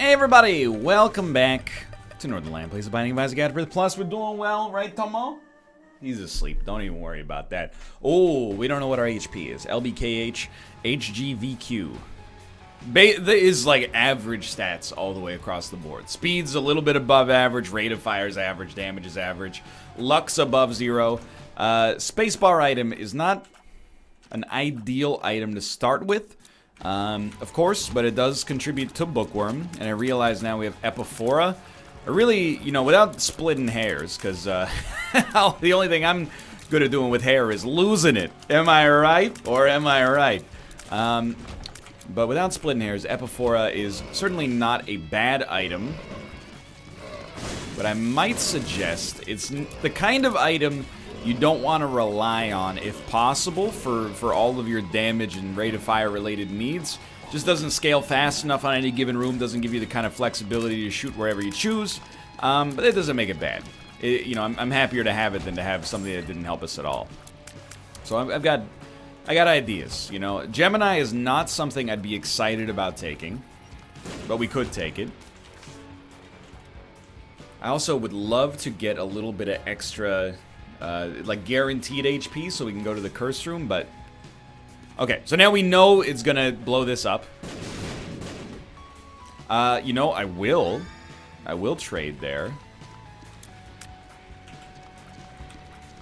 Hey everybody, welcome back to Northernlion. Plays the Binding of Isaac AFTERBIRTH Plus. We're doing well, right Tomo? He's asleep, don't even worry about that. Oh, we don't know what our HP is. LBKH, HGVQ. Is like average stats all the way across the board. Speed's a little bit above average, rate of fire is average, damage is average. Luck's above 0. Spacebar item is not an ideal item to start with. Of course, but it does contribute to Bookworm, and I realize now we have Epiphora. I really, you know, without splitting hairs, because the only thing I'm good at doing with hair is losing it. Am I right? Or am I right? But without splitting hairs, Epiphora is certainly not a bad item. But I might suggest it's the kind of item you don't want to rely on, if possible, for all of your damage and rate of fire related needs. Just doesn't scale fast enough on any given room, doesn't give you the kind of flexibility to shoot wherever you choose, but it doesn't make it bad. You know, I'm happier to have it than to have something that didn't help us at all. So I got ideas, you know. Gemini is not something I'd be excited about taking, but we could take it. I also would love to get a little bit of extra like guaranteed HP so we can go to the curse room, but okay, so now we know it's gonna blow this up. You know, I will trade there,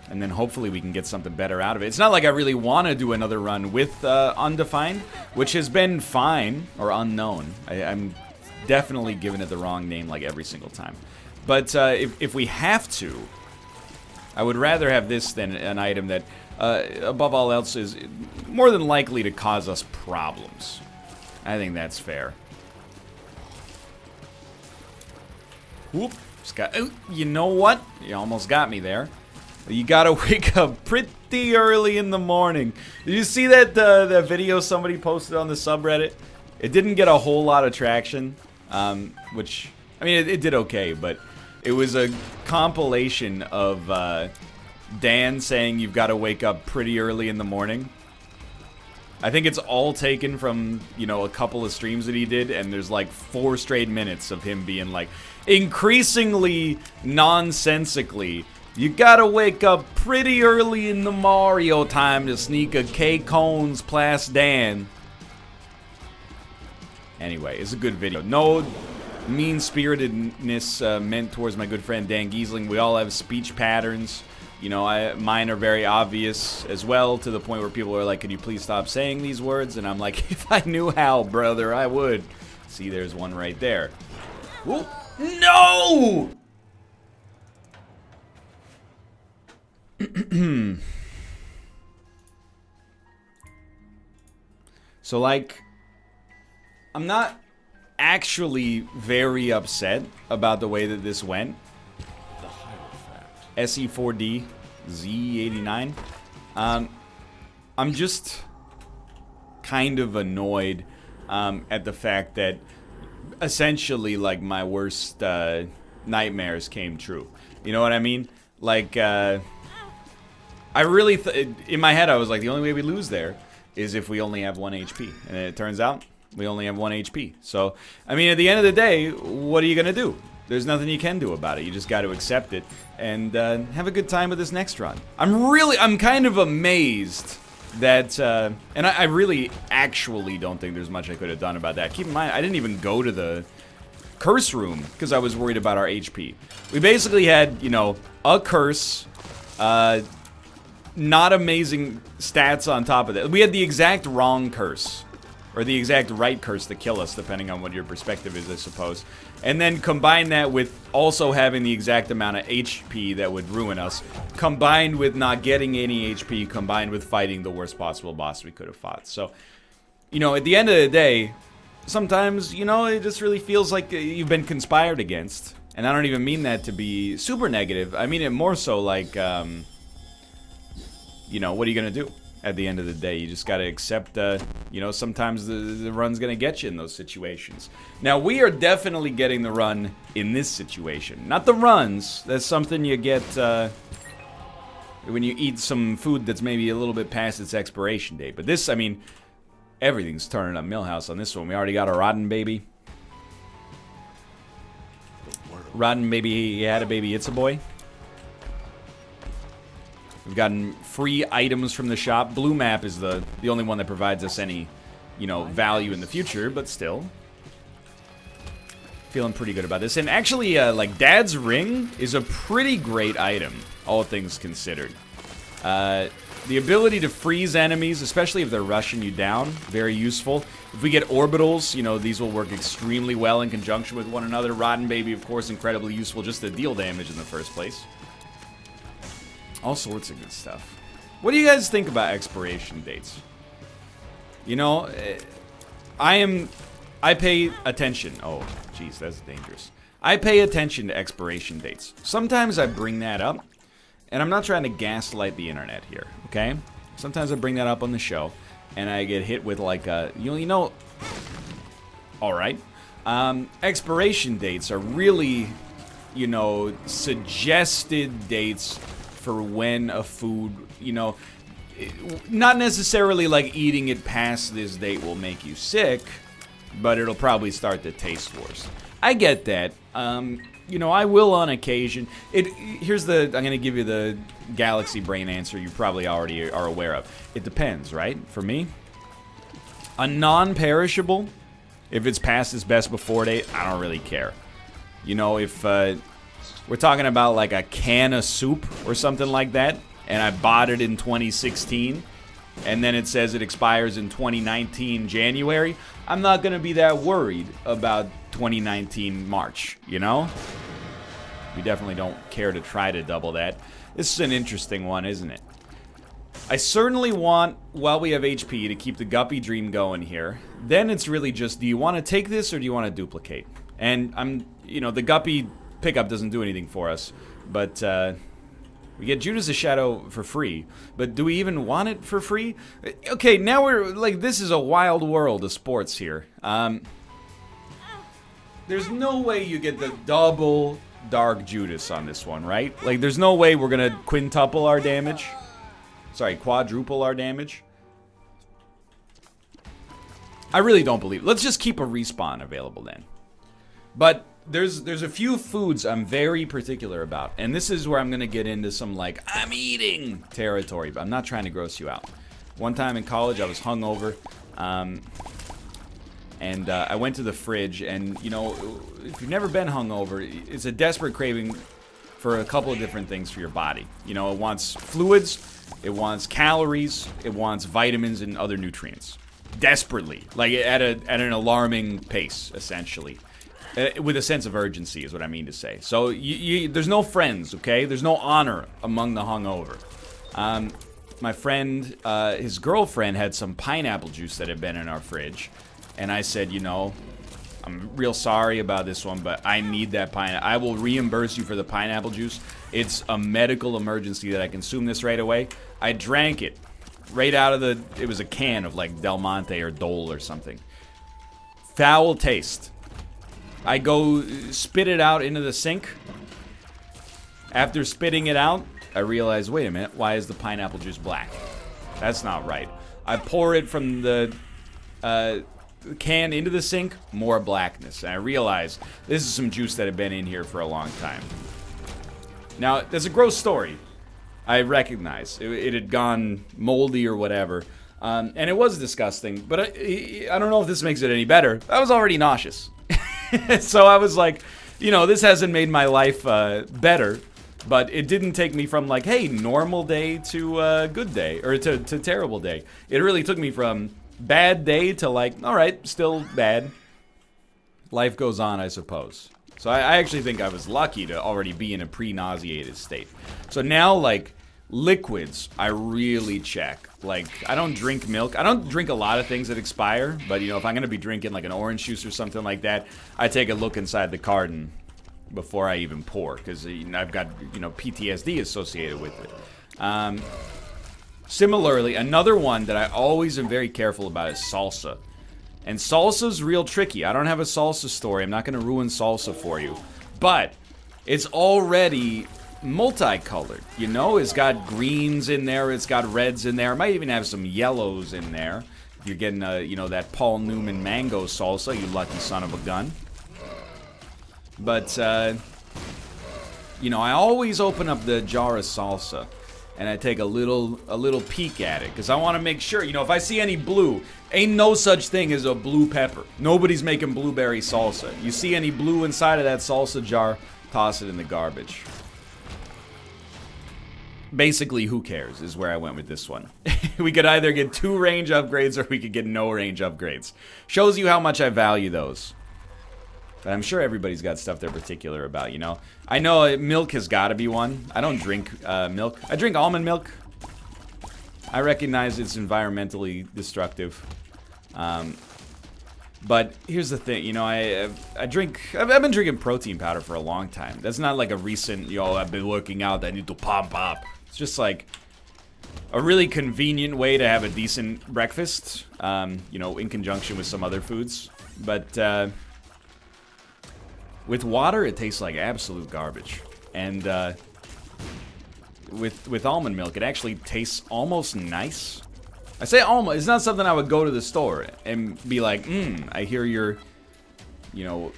and then hopefully we can get something better out of it. It's not like I really want to do another run with undefined, which has been fine, or unknown. I'm definitely giving it the wrong name like every single time, but if we have to, I would rather have this than an item that, above all else, is more than likely to cause us problems. I think that's fair. Whoop. You know what? You almost got me there. You gotta wake up pretty early in the morning. Did you see that that video somebody posted on the subreddit? It didn't get a whole lot of traction, which, I mean, it did okay, but it was a compilation of Dan saying you've got to wake up pretty early in the morning. I think it's all taken from, you know, a couple of streams that he did, and there's like 4 straight minutes of him being like, increasingly nonsensically, you gotta wake up pretty early in the Mario time to sneak a K-Cones past Dan. Anyway, it's a good video. No mean-spiritedness meant towards my good friend Dan Giesling. We all have speech patterns. You know, mine are very obvious as well, to the point where people are like, could you please stop saying these words? And I'm like, if I knew how, brother, I would. See, there's one right there. Ooh. No! So, like, I'm not actually very upset about the way that this went. SE4D Z89. I'm just kind of annoyed at the fact that essentially, like, my worst nightmares came true. You know what I mean? Like, I really in my head I was like, the only way we lose there is if we only have 1 HP, and it turns out we only have 1 HP. So, I mean, at the end of the day, what are you gonna do? There's nothing you can do about it. You just got to accept it and have a good time with this next run. I'm kind of amazed that, and I really actually don't think there's much I could have done about that. Keep in mind, I didn't even go to the curse room because I was worried about our HP. We basically had, you know, a curse, not amazing stats on top of that. We had the exact wrong curse, or the exact right curse to kill us, depending on what your perspective is, I suppose. And then combine that with also having the exact amount of HP that would ruin us, combined with not getting any HP, combined with fighting the worst possible boss we could have fought. So, you know, at the end of the day, sometimes, you know, it just really feels like you've been conspired against. And I don't even mean that to be super negative. I mean it more so like, you know, what are you gonna do? At the end of the day, you just gotta accept, you know, sometimes the run's gonna get you in those situations. Now, we are definitely getting the run in this situation. Not the runs, that's something you get, when you eat some food that's maybe a little bit past its expiration date. But this, I mean, everything's turning up Millhouse on this one. We already got a rotten baby. Rotten baby, he had a baby, it's a boy. We've gotten free items from the shop. Blue map is the only one that provides us any, you know, value in the future, but still. Feeling pretty good about this. And actually, like, Dad's Ring is a pretty great item, all things considered. The ability to freeze enemies, especially if they're rushing you down, very useful. If we get orbitals, you know, these will work extremely well in conjunction with one another. Rotten Baby, of course, incredibly useful just to deal damage in the first place. All sorts of good stuff. What do you guys think about expiration dates? You know, I pay attention. Oh, jeez, that's dangerous. I pay attention to expiration dates. Sometimes I bring that up, and I'm not trying to gaslight the internet here, okay? Sometimes I bring that up on the show, and I get hit with like a, you know, all right. Expiration dates are really, you know, suggested dates for when a food, you know, not necessarily like eating it past this date will make you sick, but it'll probably start the taste wars. I get that. You know, I will on occasion. Here's the, I'm going to give you the galaxy brain answer you probably already are aware of. It depends, right? For me, a non-perishable, if it's past its best before date, I don't really care. You know, if we're talking about like a can of soup or something like that, and I bought it in 2016, and then it says it expires in 2019 January, I'm not going to be that worried about 2019 March, you know? We definitely don't care to try to double that. This is an interesting one, isn't it? I certainly want, while we have HP, to keep the Guppy Dream going here. Then it's really just, do you want to take this or do you want to duplicate? And you know, the Guppy pickup doesn't do anything for us, but we get Judas the Shadow for free, but do we even want it for free? Okay, now we're, like, this is a wild world of sports here. There's no way you get the double Dark Judas on this one, right? Like, there's no way we're gonna quintuple our damage. Sorry, quadruple our damage. I really don't believe it. Let's just keep a respawn available then. But there's a few foods I'm very particular about, and this is where I'm gonna get into some like I'm eating territory, but I'm not trying to gross you out. One time in college I was hungover, and I went to the fridge, and you know, if you've never been hungover, it's a desperate craving for a couple of different things for your body. You know, it wants fluids, it wants calories, it wants vitamins and other nutrients. Desperately, like at an alarming pace, essentially. With a sense of urgency is what I mean to say. So there's no friends, okay? There's no honor among the hungover. My friend, his girlfriend had some pineapple juice that had been in our fridge. And I said, you know, I'm real sorry about this one, but I need that pineapple. I will reimburse you for the pineapple juice. It's a medical emergency that I consume this right away. I drank it right out of it was a can of like Del Monte or Dole or something. Foul taste. I go spit it out into the sink. After spitting it out, I realize, wait a minute, why is the pineapple juice black? That's not right. I pour it from the can into the sink, more blackness. And I realize this is some juice that had been in here for a long time. Now, there's a gross story. I recognize. It had gone moldy or whatever. And it was disgusting. But I don't know if this makes it any better. I was already nauseous. So I was like, you know, this hasn't made my life better, but it didn't take me from like, hey, normal day to good day, or to terrible day. It really took me from bad day to like, all right, still bad. Life goes on, I suppose. So I actually think I was lucky to already be in a pre-nauseated state. So now, like, liquids, I really check. Like, I don't drink milk. I don't drink a lot of things that expire, but, you know, if I'm going to be drinking, like, an orange juice or something like that, I take a look inside the carton before I even pour, because I've got, you know, PTSD associated with it. Similarly, another one that I always am very careful about is salsa. And salsa's real tricky. I don't have a salsa story. I'm not going to ruin salsa for you. But it's already multicolored, you know? It's got greens in there, it's got reds in there, it might even have some yellows in there. If you're getting, you know, that Paul Newman mango salsa, you lucky son of a gun. But, you know, I always open up the jar of salsa and I take a little peek at it because I want to make sure, you know, if I see any blue, ain't no such thing as a blue pepper. Nobody's making blueberry salsa. You see any blue inside of that salsa jar, toss it in the garbage. Basically, who cares is where I went with this one. We could either get 2 range upgrades or we could get no range upgrades. Shows you how much I value those. But I'm sure everybody's got stuff they're particular about, you know. I know milk has got to be one. I don't drink milk. I drink almond milk. I recognize it's environmentally destructive. But here's the thing, you know, I've been drinking protein powder for a long time. That's not like a recent, yo, I've been working out, I need to pump up. It's just like a really convenient way to have a decent breakfast, you know, in conjunction with some other foods. But with water, it tastes like absolute garbage. And with almond milk, it actually tastes almost nice. I say almost. It's not something I would go to the store and be like, I hear your, you know,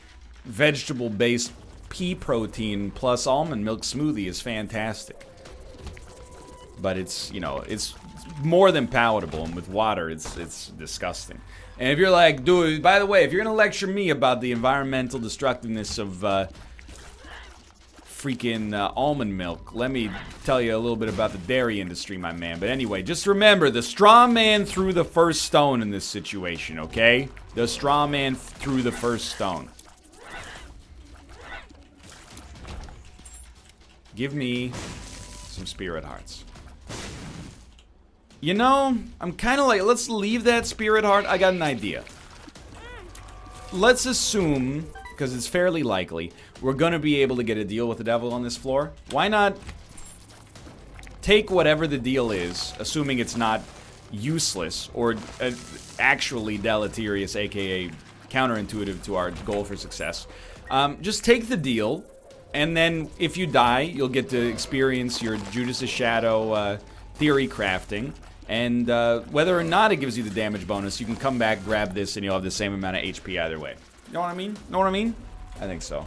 vegetable-based pea protein plus almond milk smoothie is fantastic. But it's, you know, it's more than palatable, and with water, it's disgusting. And if you're like, dude, by the way, if you're gonna lecture me about the environmental destructiveness of freaking almond milk, let me tell you a little bit about the dairy industry, my man. But anyway, just remember, the straw man threw the first stone in this situation, okay? The straw man threw the first stone. Give me some spirit hearts. You know, I'm kind of like, let's leave that spirit heart. I got an idea. Let's assume, because it's fairly likely, we're going to be able to get a deal with the devil on this floor. Why not take whatever the deal is, assuming it's not useless or actually deleterious, aka counterintuitive to our goal for success. Just take the deal, and then if you die, you'll get to experience your Judas' Shadow theory crafting. And whether or not it gives you the damage bonus, you can come back, grab this, and you'll have the same amount of HP either way. You know what I mean? Know what I mean? I think so.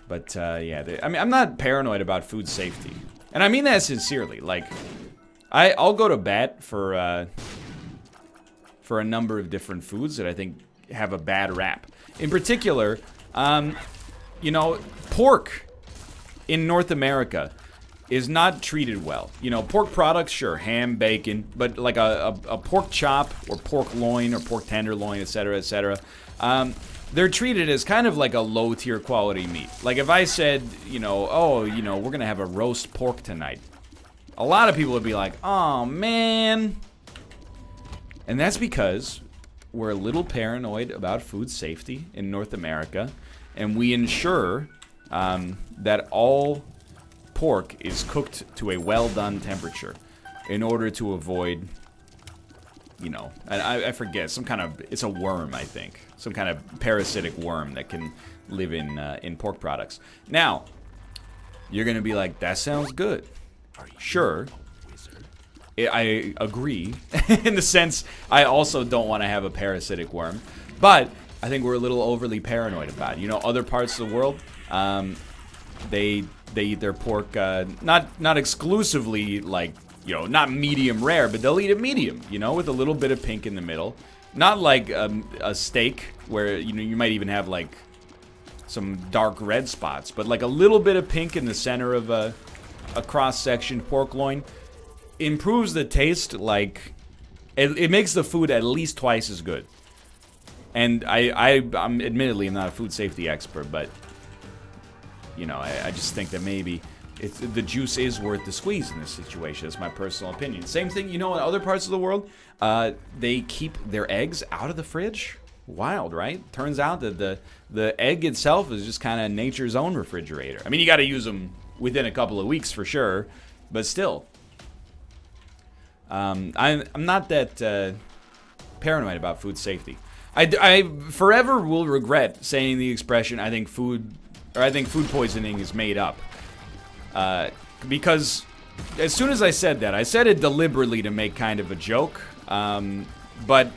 But, yeah, I mean, I'm not paranoid about food safety. And I mean that sincerely. Like, I'll go to bat for a number of different foods that I think have a bad rap. In particular, you know, pork in North America is not treated well. You know, pork products, sure, ham, bacon, but like a pork chop or pork loin or pork tenderloin, etc., etc., they're treated as kind of like a low-tier quality meat. Like if I said, you know, oh, you know, we're gonna have a roast pork tonight, a lot of people would be like, oh, man. And that's because we're a little paranoid about food safety in North America, and we ensure that all pork is cooked to a well-done temperature in order to avoid, you know, I forget, some kind of, it's a worm, I think. Some kind of parasitic worm that can live in pork products. Now, you're going to be like, that sounds good. Sure. I agree. In the sense, I also don't want to have a parasitic worm. But I think we're a little overly paranoid about it. You know, other parts of the world, they eat their pork, not exclusively, like, you know, not medium rare, but they'll eat it medium, you know, with a little bit of pink in the middle. Not like a steak, where, you know, you might even have, like, some dark red spots, but like a little bit of pink in the center of a cross-sectioned pork loin improves the taste, like, it makes the food at least twice as good. And I'm admittedly I'm not a food safety expert, but, you know, I just think that maybe the juice is worth the squeeze in this situation. That's my personal opinion. Same thing, you know, in other parts of the world, they keep their eggs out of the fridge. Wild, right? Turns out that the egg itself is just kind of nature's own refrigerator. I mean, you got to use them within a couple of weeks for sure, but still. I'm not that paranoid about food safety. I forever will regret saying the expression, I think food poisoning is made up. Because as soon as I said that, I said it deliberately to make kind of a joke. But,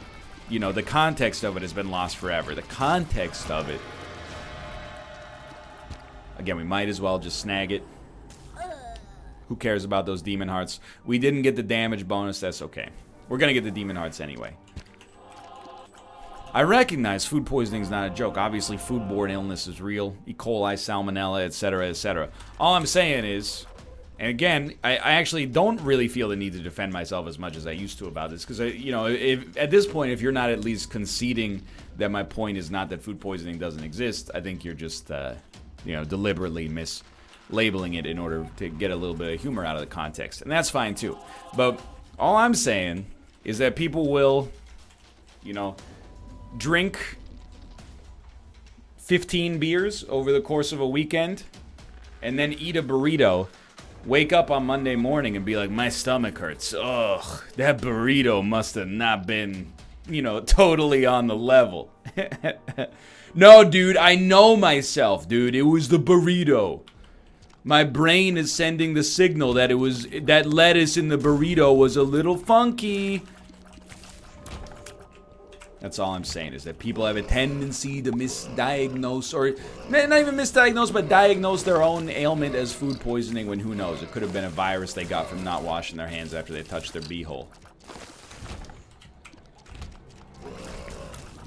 you know, the context of it has been lost forever. The context of it Again, we might as well just snag it. Who cares about those demon hearts? We didn't get the damage bonus, that's okay. We're gonna get the demon hearts anyway. I recognize food poisoning is not a joke. Obviously, foodborne illness is real. E. coli, salmonella, etc., etc. All I'm saying is, and again, I actually don't really feel the need to defend myself as much as I used to about this. Because, you know, at this point, if you're not at least conceding that my point is not that food poisoning doesn't exist, I think you're just, you know, deliberately mislabeling it in order to get a little bit of humor out of the context. And that's fine, too. But all I'm saying is that people will, you know, drink 15 beers over the course of a weekend and then eat a burrito, wake up on Monday morning and be like, my stomach hurts. Ugh, that burrito must have not been, you know, totally on the level. No, dude, I know myself, dude. It was the burrito. My brain is sending the signal that that lettuce in the burrito was a little funky. That's all I'm saying, is that people have a tendency to misdiagnose, or not even misdiagnose, but diagnose their own ailment as food poisoning when who knows? It could have been a virus they got from not washing their hands after they touched their beehole.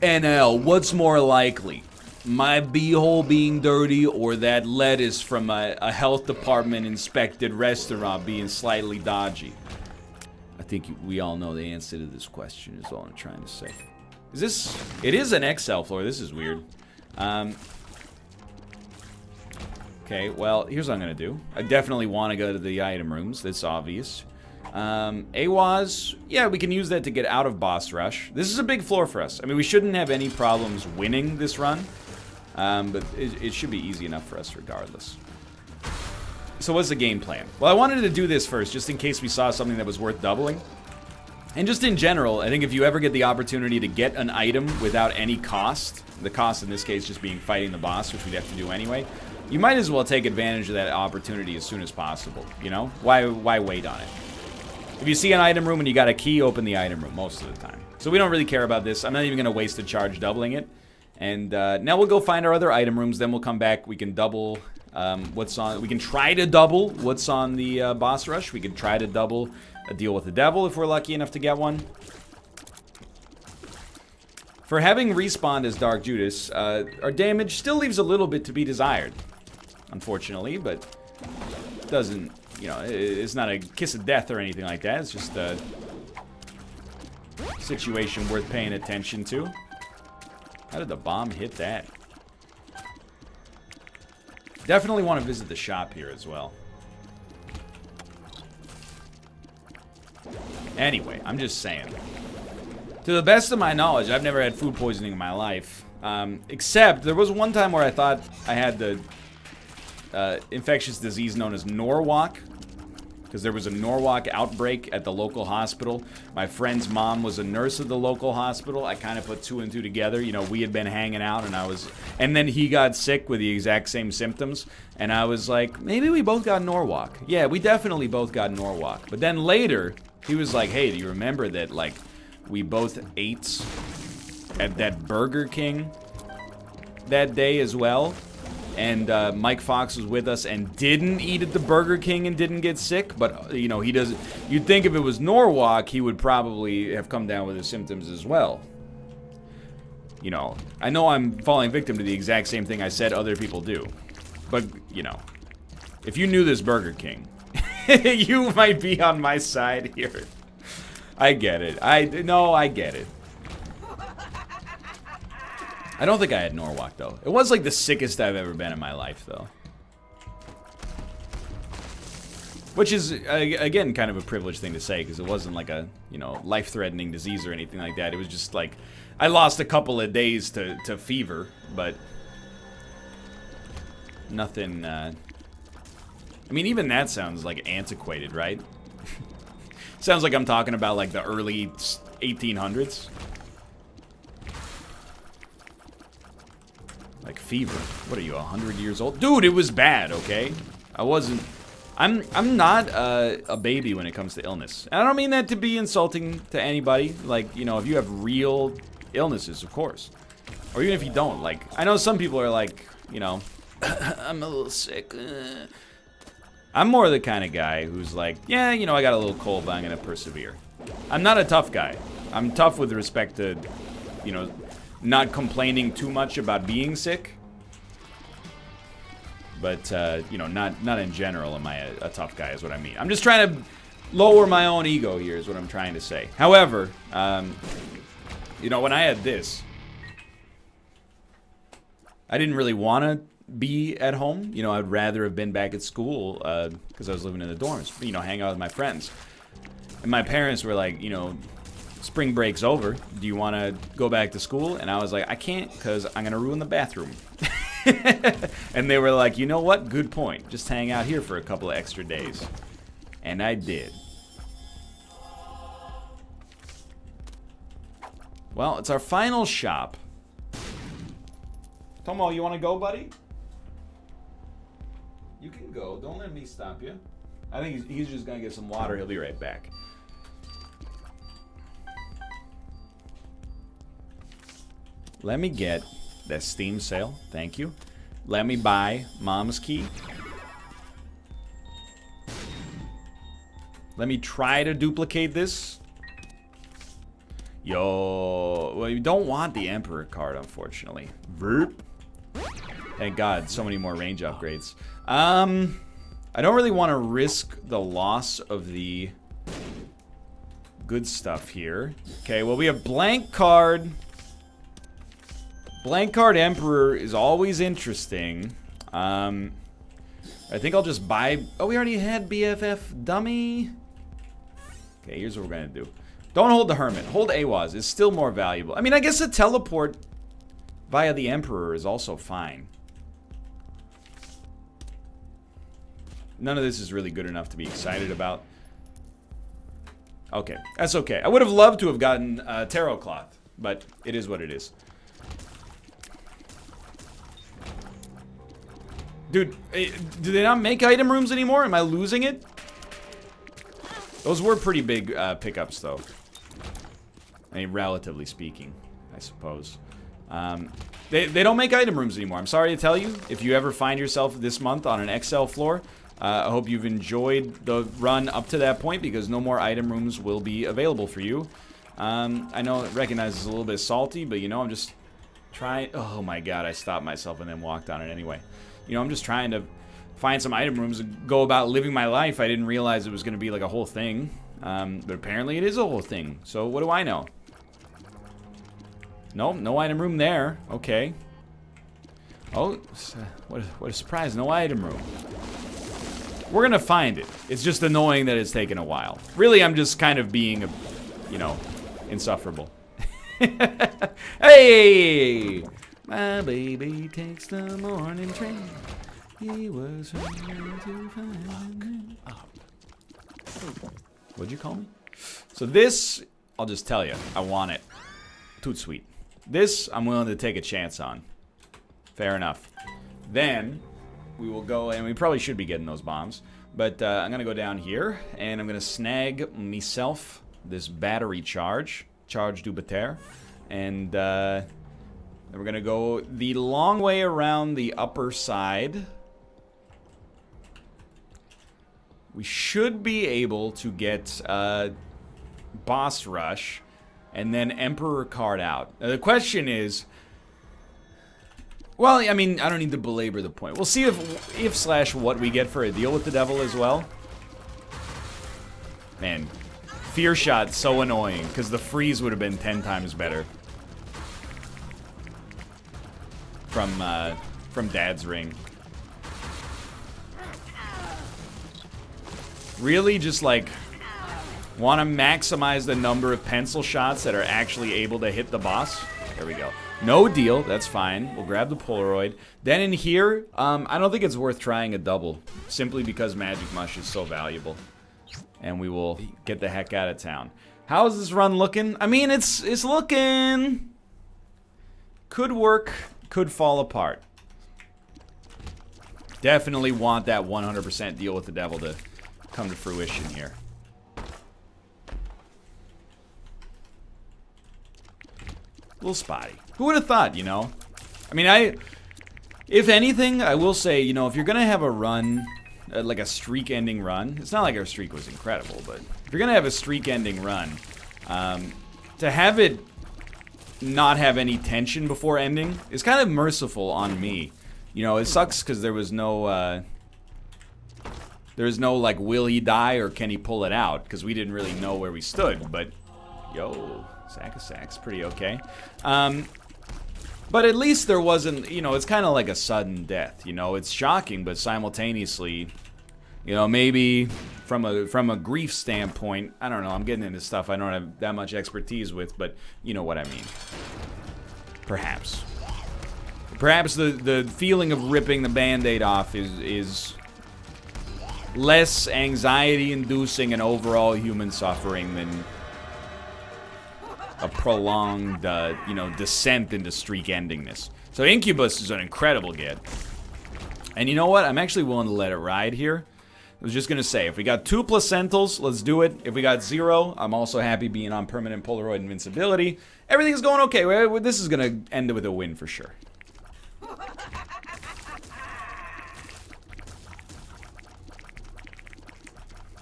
NL, what's more likely? My beehole being dirty or that lettuce from a health department inspected restaurant being slightly dodgy? I think we all know the answer to this question is all I'm trying to say. Is this... It is an XL floor. This is weird. Okay, well, here's what I'm going to do. I definitely want to go to the item rooms. That's obvious. AWAS, yeah, we can use that to get out of boss rush. This is a big floor for us. I mean, we shouldn't have any problems winning this run. But it should be easy enough for us regardless. So what's the game plan? Well, I wanted to do this first, just in case we saw something that was worth doubling. And just in general, I think if you ever get the opportunity to get an item without any cost, the cost in this case just being fighting the boss, which we'd have to do anyway, you might as well take advantage of that opportunity as soon as possible, you know? Why wait on it? If you see an item room and you got a key, open the item room most of the time. So we don't really care about this. I'm not even going to waste a charge doubling it. And now we'll go find our other item rooms, then we'll come back, we can double what's on... We can try to double what's on the boss rush. We can try to double a deal with the devil if we're lucky enough to get one. For having respawned as Dark Judas, our damage still leaves a little bit to be desired, unfortunately, but doesn't, you know, it's not a kiss of death or anything like that. It's just a situation worth paying attention to. How did the bomb hit that? Definitely want to visit the shop here as well. Anyway, I'm just saying. To the best of my knowledge, I've never had food poisoning in my life. Except, there was one time where I thought I had the infectious disease known as Norwalk. Because there was a Norwalk outbreak at the local hospital. My friend's mom was a nurse at the local hospital. I kind of put two and two together. You know, we had been hanging out and then he got sick with the exact same symptoms. And I was like, maybe we both got Norwalk. Yeah, we definitely both got Norwalk. But then later, he was like, hey, do you remember that, like, we both ate at that Burger King that day as well? And Mike Fox was with us and didn't eat at the Burger King and didn't get sick. But, you know, he doesn't... You'd think if it was Norwalk, he would probably have come down with his symptoms as well. You know, I know I'm falling victim to the exact same thing I said other people do. But, you know, if you knew this Burger King, you might be on my side here. I get it. I get it. I don't think I had Norwalk, though. It was, like, the sickest I've ever been in my life, though. Which is, again, kind of a privileged thing to say, because it wasn't, like, a, you know, life-threatening disease or anything like that. It was just, like, I lost a couple of days to fever, but nothing, I mean, even that sounds, like, antiquated, right? Sounds like I'm talking about, like, the early 1800s. Like fever. What are you, 100 years old? Dude, it was bad, okay? I wasn't... I'm not a baby when it comes to illness. And I don't mean that to be insulting to anybody. Like, you know, if you have real illnesses, of course. Or even if you don't. Like, I know some people are like, you know, I'm a little sick. I'm more the kind of guy who's like, yeah, you know, I got a little cold, but I'm gonna persevere. I'm not a tough guy. I'm tough with respect to, you know, not complaining too much about being sick. But, you know, not in general am I a tough guy is what I mean. I'm just trying to lower my own ego here is what I'm trying to say. However, you know, when I had this, I didn't really want to be at home. You know, I'd rather have been back at school because I was living in the dorms, you know, hang out with my friends. And my parents were like, you know, spring break's over. Do you want to go back to school? And I was like, I can't because I'm going to ruin the bathroom. And they were like, you know what? Good point. Just hang out here for a couple of extra days. And I did. Well, it's our final shop. Tomo, you want to go, buddy? You can go. Don't let me stop you. I think he's just going to get some water. He'll be right back. Let me get that Steam sale. Thank you. Let me buy Mom's key. Let me try to duplicate this. Yo, well, you don't want the Emperor card, unfortunately. Verp. Thank God, so many more range upgrades. I don't really want to risk the loss of the good stuff here. Okay, well, we have blank card. Blank card Emperor is always interesting. I think I'll just buy... Oh, we already had BFF Dummy. Okay, here's what we're going to do. Don't hold the Hermit. Hold AWAS. It's still more valuable. I mean, I guess a teleport via the Emperor is also fine. None of this is really good enough to be excited about. Okay, that's okay. I would have loved to have gotten Tarot Cloth, but it is what it is. Dude, do they not make item rooms anymore? Am I losing it? Those were pretty big pickups, though. I mean, relatively speaking, I suppose. They don't make item rooms anymore. I'm sorry to tell you. If you ever find yourself this month on an XL floor, I hope you've enjoyed the run up to that point because no more item rooms will be available for you. I know it recognizes a little bit salty, but you know, I'm just trying. Oh my God, I stopped myself and then walked on it anyway. You know, I'm just trying to find some item rooms and go about living my life. I didn't realize it was going to be like a whole thing. But apparently it is a whole thing. So what do I know? Nope, no item room there. Okay. Oh, what a surprise. No item room. We're going to find it. It's just annoying that it's taken a while. Really, I'm just kind of being, you know, insufferable. Hey! My baby takes the morning train. He was trying to find me. What'd you call me? So this, I'll just tell you, I want it. Toot sweet. This, I'm willing to take a chance on. Fair enough. Then, we will go, and we probably should be getting those bombs. But I'm going to go down here, and I'm going to snag myself this battery charge. Charge du Bater. And, then we're going to go the long way around the upper side. We should be able to get Boss Rush and then Emperor card out. Now, the question is... Well, I mean, I don't need to belabor the point. We'll see if / what we get for a deal with the devil as well. Man, Fear Shot's so annoying, because the freeze would have been 10 times better. From Dad's Ring. Really just like want to maximize the number of pencil shots that are actually able to hit the boss. There we go. No deal, that's fine. We'll grab the Polaroid. Then in here, I don't think it's worth trying a double, simply because Magic Mush is so valuable. And we will get the heck out of town. How's this run looking? I mean, it's looking... Could work, could fall apart. Definitely want that 100% deal with the devil to come to fruition here. A little spotty. Who would have thought, you know? I mean, If anything, I will say, you know, if you're gonna have a run, like a streak-ending run, it's not like our streak was incredible, but if you're gonna have a streak-ending run, to have it not have any tension before ending is kind of merciful on me. You know, it sucks because there was no like, will he die or can he pull it out? Because we didn't really know where we stood. But yo, sack of sacks, pretty okay. But at least there wasn't, you know, it's kind of like a sudden death. You know, it's shocking, but simultaneously, you know, maybe from a grief standpoint, I don't know. I'm getting into stuff I don't have that much expertise with, but you know what I mean. Perhaps the feeling of ripping the Band-Aid off is less anxiety-inducing and overall human suffering than a prolonged, you know, descent into streak-endingness. So Incubus is an incredible get. And you know what? I'm actually willing to let it ride here. I was just going to say, if we got 2 placentals, let's do it. If we got 0, I'm also happy being on permanent Polaroid invincibility. Everything's going okay. This is going to end with a win for sure.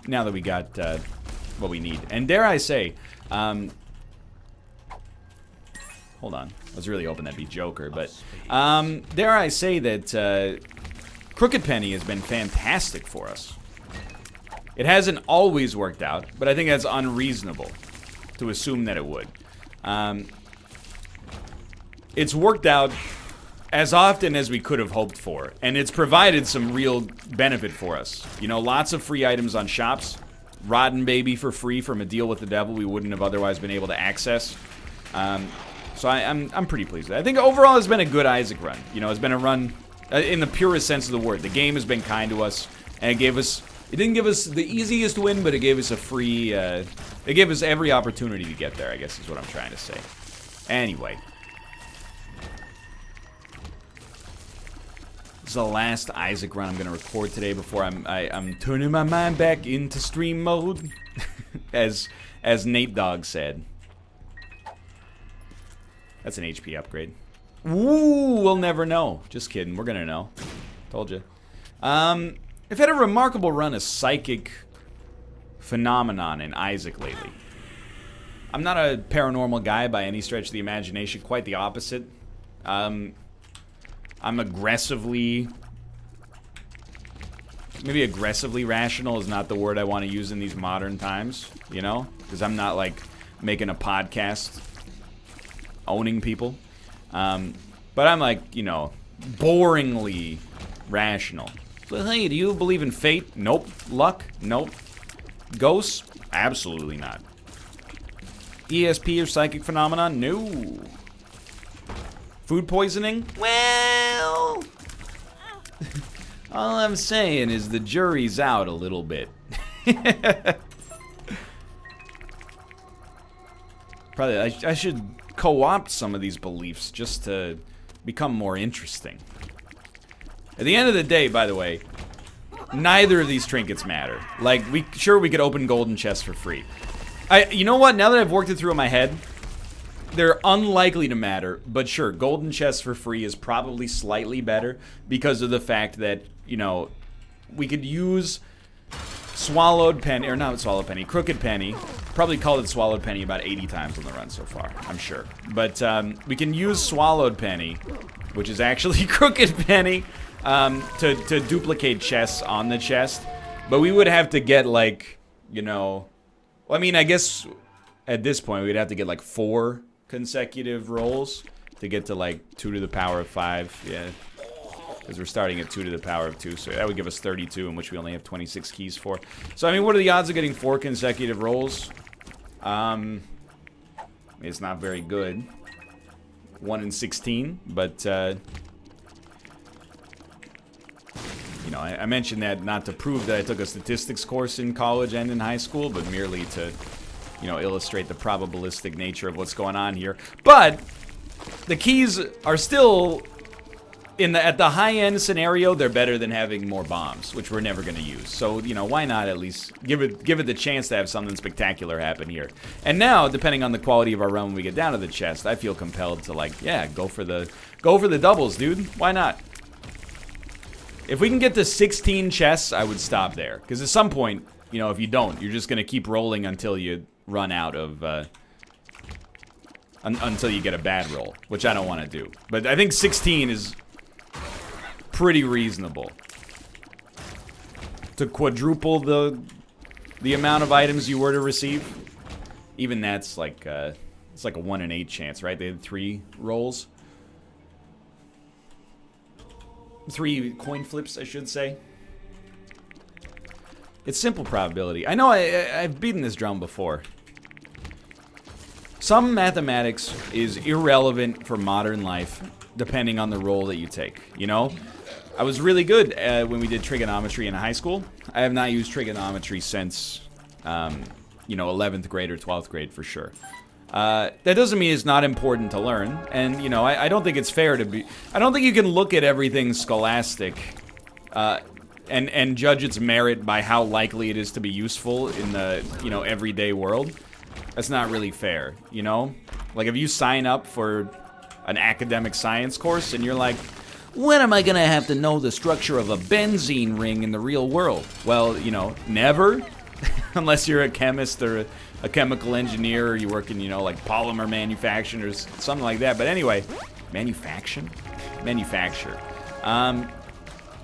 Now that we got what we need. And dare I say, hold on. I was really hoping that'd be Joker, but dare I say that Crooked Penny has been fantastic for us. It hasn't always worked out, but I think that's unreasonable to assume that it would. It's worked out as often as we could have hoped for, and it's provided some real benefit for us. You know, lots of free items on shops. Rotten Baby for free from a deal with the devil we wouldn't have otherwise been able to access. So I'm pretty pleased with that. I think overall it's been a good Isaac run. You know, it's been a run in the purest sense of the word. The game has been kind to us, and it didn't give us the easiest win, but it gave us a free, it gave us every opportunity to get there, I guess is what I'm trying to say. Anyway. This is the last Isaac run I'm going to record today before I'm turning my mind back into stream mode, as Nate Dogg said. That's an HP upgrade. Ooh, we'll never know. Just kidding, we're going to know. Told you. I've had a remarkable run of psychic phenomenon in Isaac lately. I'm not a paranormal guy by any stretch of the imagination, quite the opposite. I'm aggressively... Maybe aggressively rational is not the word I want to use in these modern times, you know? Because I'm not, like, making a podcast owning people. But I'm, like, you know, boringly rational. So, hey, do you believe in fate? Nope. Luck? Nope. Ghosts? Absolutely not. ESP or psychic phenomenon? No. Food poisoning? Well... all I'm saying is the jury's out a little bit. Probably, I should co-opt some of these beliefs just to become more interesting. At the end of the day, by the way, neither of these trinkets matter. Like, we could open golden chests for free. You know what? Now that I've worked it through in my head, they're unlikely to matter, but sure, golden chests for free is probably slightly better because of the fact that, you know, we could use Swallowed Penny, or not Swallowed Penny, Crooked Penny. Probably called it Swallowed Penny about 80 times on the run so far, I'm sure. But we can use Swallowed Penny, which is actually Crooked Penny, to duplicate chests on the chest. But we would have to get, like, you know... Well, I mean, I guess at this point we'd have to get, like, 4 consecutive rolls to get to, like, 2 to the power of 5, yeah. Because we're starting at 2 to the power of 2, so that would give us 32, in which we only have 26 keys for. So, I mean, what are the odds of getting 4 consecutive rolls? It's not very good. 1 in 16, but, you know, I mentioned that not to prove that I took a statistics course in college and in high school, but merely to, you know, illustrate the probabilistic nature of what's going on here. But the keys are still, at the high-end scenario, they're better than having more bombs, which we're never going to use. So, you know, why not at least give it the chance to have something spectacular happen here? And now, depending on the quality of our run when we get down to the chest, I feel compelled to, like, yeah, go for the doubles, dude. Why not? If we can get to 16 chests, I would stop there. Because at some point, you know, if you don't, you're just going to keep rolling until you run out of... until you get a bad roll, which I don't want to do. But I think 16 is pretty reasonable. To quadruple the amount of items you were to receive. Even that's like, it's like a 1 in 8 chance, right? They had 3 rolls. 3 coin flips, I should say. It's simple probability. I know I've beaten this drum before. Some mathematics is irrelevant for modern life, depending on the role that you take, you know? I was really good when we did trigonometry in high school. I have not used trigonometry since, you know, 11th grade or 12th grade for sure. That doesn't mean it's not important to learn, and, you know, I don't think it's fair to be... I don't think you can look at everything scholastic and judge its merit by how likely it is to be useful in the, you know, everyday world. That's not really fair, you know? Like, if you sign up for an academic science course and you're like, when am I gonna have to know the structure of a benzene ring in the real world? Well, you know, never. Unless you're a chemist or a chemical engineer or you work in, you know, like polymer manufacturing or something like that. But anyway, manufacture.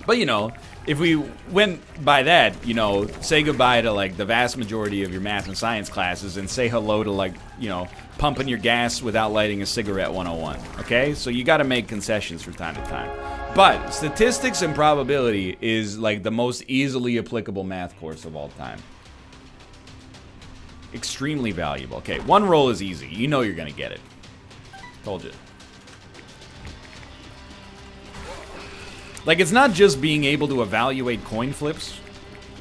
But, you know, if we went by that, you know, say goodbye to, like, the vast majority of your math and science classes and say hello to, like, you know, pumping your gas without lighting a cigarette 101, okay? So you gotta make concessions from time to time. But statistics and probability is, like, the most easily applicable math course of all time. Extremely valuable. Okay, 1 roll is easy. You know you're gonna get it. Told you. Like, it's not just being able to evaluate coin flips.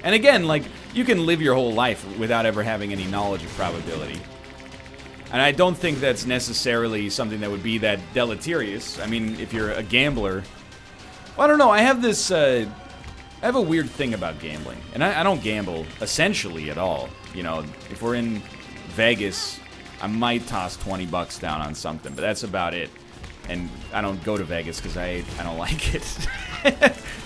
And again, like, you can live your whole life without ever having any knowledge of probability. And I don't think that's necessarily something that would be that deleterious. I mean, if you're a gambler... Well, I don't know, I have this, I have a weird thing about gambling. And I don't gamble, essentially, at all. You know, if we're in Vegas, I might toss 20 bucks down on something, but that's about it. And I don't go to Vegas because I don't like it.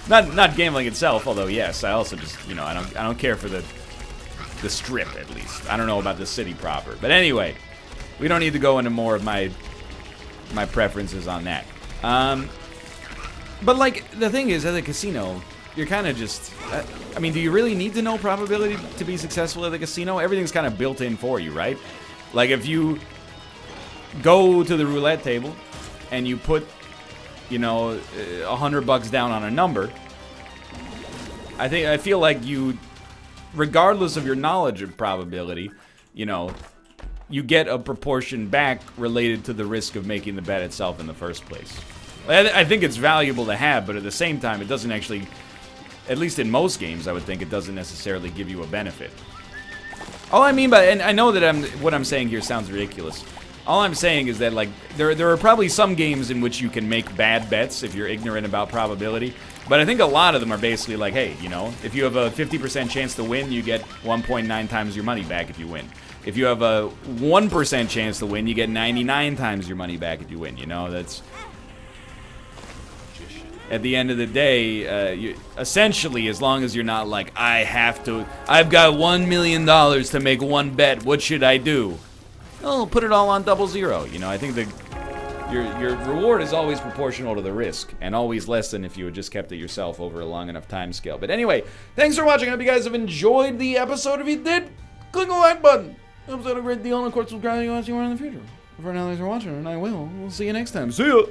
not gambling itself, although yes, I also just, you know, I don't care for the strip, at least. I don't know about the city proper. But anyway, we don't need to go into more of my preferences on that. But like, the thing is, at the casino, you're kind of just, I mean, do you really need to know probability to be successful at the casino? Everything's kind of built in for you, right? Like, if you go to the roulette table and you put, you know, $100 down on a number, I feel like you, regardless of your knowledge of probability, you know, you get a proportion back related to the risk of making the bet itself in the first place. I think it's valuable to have, but at the same time, it doesn't actually, at least in most games, I would think it doesn't necessarily give you a benefit. All I mean by, and I know that what I'm saying here sounds ridiculous. All I'm saying is that, like, there are probably some games in which you can make bad bets if you're ignorant about probability, but I think a lot of them are basically like, hey, you know, if you have a 50% chance to win, you get 1.9 times your money back if you win. If you have a 1% chance to win, you get 99 times your money back if you win, you know, that's... At the end of the day, essentially, as long as you're not like, I've got $1 million to make one bet, what should I do? Oh, put it all on 00. You know, I think your reward is always proportional to the risk, and always less than if you had just kept it yourself over a long enough time scale. But anyway, thanks for watching. I hope you guys have enjoyed the episode. If you did, click the like button. Helps out a great deal, and of course, subscribe if you want to see more in the future. For now, thanks for watching, and I will. We'll see you next time. See ya!